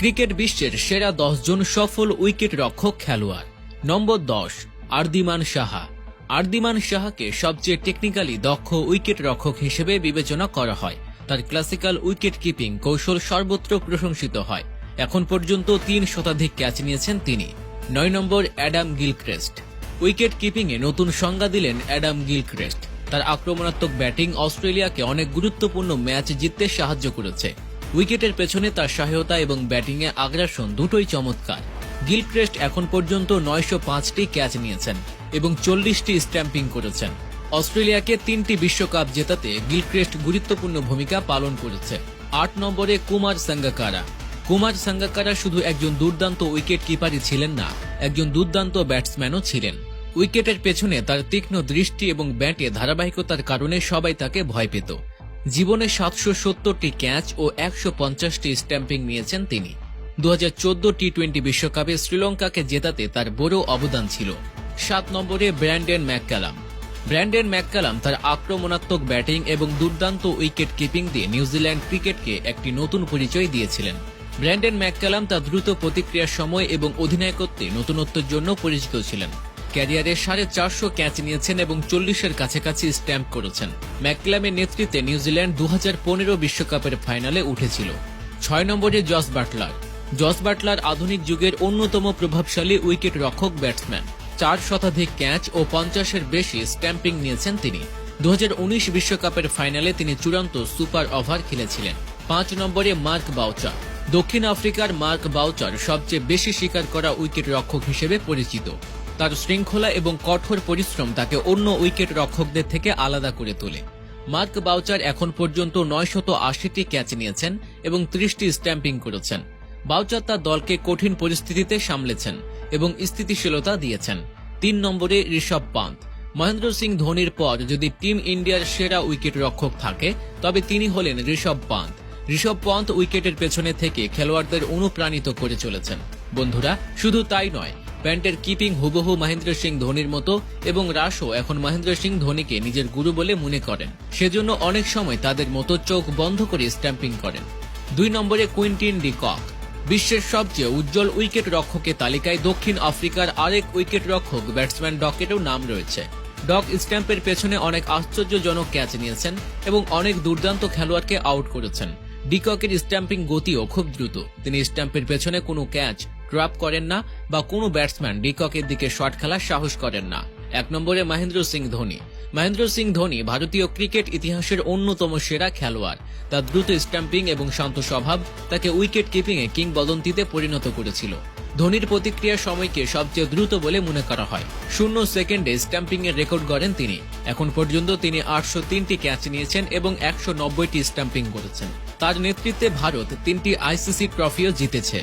Cricket বিশ্বের সেরা 10 জন সফল উইকেট রক্ষক খেলোয়াড়। নম্বর 10, আরদিমান সাহা। আরদিমান সাহাকে সবচেয়ে টেকনিক্যালি দক্ষ উইকেট রক্ষক হিসেবে বিবেচনা করা হয়। তার ক্লাসিক্যাল উইকেট কিপিং কৌশল সর্বত্র প্রশংসিত হয়। এখন পর্যন্ত 3 শতাধিক ক্যাচ নিয়েছেন তিনি। 9 নম্বর, অ্যাডাম গিলক্রেস্ট। উইকেট কিপিংয়ে নতুন সংজ্ঞা দিলেন অ্যাডাম গিলক্রেস্ট। তার আক্রমণাত্মক ব্যাটিং অস্ট্রেলিয়াকে অনেক গুরুত্বপূর্ণ ম্যাচ জিততে সাহায্য করেছে। উইকেটের পেছনে তার সহায়তা এবং ব্যাটিংয়ে আগ্রাসন দুটোই চমৎকার। গিলক্রেস্ট এখন পর্যন্ত 905টি ক্যাচ নিয়েছেন এবং 40টি স্ট্যাম্পিং করেছেন। অস্ট্রেলিয়াকে 3টি বিশ্বকাপ জেতাতে গিলক্রেস্ট গুরুত্বপূর্ণ ভূমিকা পালন করেছে। 8 নম্বরে কুমার সাঙ্গাকারা। কুমার সাঙ্গাকারা শুধু একজন দুর্দান্ত উইকেট কিপারই ছিলেন না, একজন দুর্দান্ত ব্যাটসম্যানও ছিলেন। উইকেটের পেছনে তার তীক্ষ্ণ দৃষ্টি এবং ব্যাটে ধারাবাহিকতার কারণে সবাই তাকে ভয় পেত। জীবনে 770টি ক্যাচ ও 150টি স্ট্যাম্পিং নিয়েছেন তিনি। 2014 টি-20 বিশ্বকাপে শ্রীলঙ্কাকে জেতাতে তার বড় অবদান ছিল। 7 নম্বরে ব্র্যান্ডন ম্যাককালাম। ব্র্যান্ডন ম্যাককালাম তার আক্রমণাত্মক ব্যাটিং এবং দুর্দান্ত উইকেট কিপিং দিয়ে নিউজিল্যান্ড ক্রিকেটকে একটি নতুন পরিচয় দিয়েছিলেন। ব্র্যান্ডন ম্যাককালাম তার দ্রুত প্রতিক্রিয়ার সময় এবং অধিনায়কত্বে নতুনত্বের জন্য পরিচিত ছিলেন। ক্যারিয়ারে 450 ক্যাচ নিয়েছেন এবং 40-এর কাছাকাছি স্ট্যাম্প করেছেন। ম্যাককালামের নেতৃত্বে নিউজিল্যান্ড 2015 বিশ্বকাপের ফাইনালে উঠেছিল। 6 নম্বরে জস বাটলার। জস বাটলার আধুনিক যুগের অন্যতম প্রভাবশালী উইকেট রক্ষক ব্যাটসম্যান। 4 শতাধিক ক্যাচ ও 50-এর বেশি স্ট্যাম্পিং নিয়েছেন তিনি। 2019 বিশ্বকাপের ফাইনালে তিনি চূড়ান্ত সুপার ওভার খেলেছিলেন। 5 নম্বরে মার্ক বাউচার। দক্ষিণ আফ্রিকার মার্ক বাউচার সবচেয়ে বেশি শিকার করা উইকেট রক্ষক হিসেবে পরিচিত। তার শৃঙ্খলা এবং কঠোর পরিশ্রম তাকে অন্য উইকেট রক্ষকদের থেকে আলাদা করে তোলে। মার্ক বাউচার এখন পর্যন্ত 980টি ক্যাচ নিয়েছেন এবং 30টি স্ট্যাম্পিং করেছেন। বাউচার তার দলকে কঠিন পরিস্থিতিতে সামলেছেন এবং স্থিতিশীলতা দিয়েছেন। 3 নম্বরে ঋষভ পান্ত। মহেন্দ্র সিং ধোনির পর যদি টিম ইন্ডিয়ার সেরা উইকেট রক্ষক থাকে তবে তিনি হলেন ঋষভ পান্ত। ঋষভ পান্ত উইকেটের পেছনে থেকে খেলোয়াড়দের অনুপ্রাণিত করে চলেছেন। বন্ধুরা, শুধু তাই নয়, প্যান্টের কিপিং হুবহু মহেন্দ্র সিং ধোনির মতো এবং রাশও এখন মহেন্দ্র সিং ধোনিকে নিজের গুরু বলে মনে করেন। সেজন্য অনেক সময় তাদের মতো চোখ বন্ধ করে স্ট্যাম্পিং করেন। 2 নম্বরে কুইন্টিন ডি কক। বিশ্বের সবচেয়ে উজ্জ্বল উইকেট রক্ষকের তালিকায় দক্ষিণ আফ্রিকার আরেক উইকেট রক্ষক ব্যাটসম্যান ডকেরও নাম রয়েছে। ডক স্ট্যাম্পের পেছনে অনেক আশ্চর্যজনক ক্যাচ নিয়েছেন এবং অনেক দুর্দান্ত খেলোয়াড়কে আউট করেছেন। ডিককের স্ট্যাম্পিং গতিও খুব দ্রুত। তিনি স্ট্যাম্পের পেছনে কোনো ক্যাচ ড্রপ করেন না বা কোনো ব্যাটসম্যান ডিককের দিকে শট খেলার সাহস করেন না। 1 নম্বরে মহেন্দ্র সিং ধোনি। মহেন্দ্র সিং ধোনি ভারতীয় ক্রিকেট ইতিহাসের অন্যতম সেরা খেলোয়াড়। তার দ্রুত স্ট্যাম্পিং এবং শান্ত স্বভাব তাকে উইকেট কিপিংয়ে কিংবদন্তিতে পরিণত করেছিল। ধোনির প্রতিক্রিয়ার সময়কে সবচেয়ে দ্রুত বলে মনে করা হয়। 0 সেকেন্ডে স্ট্যাম্পিং এর রেকর্ড গড়েন তিনি। এখন পর্যন্ত তিনি 803টি ক্যাচ নিয়েছেন এবং 190টি স্ট্যাম্পিং করেছেন। তার নেতৃত্বে ভারত 3টি আইসিসি ট্রফিও জিতেছে।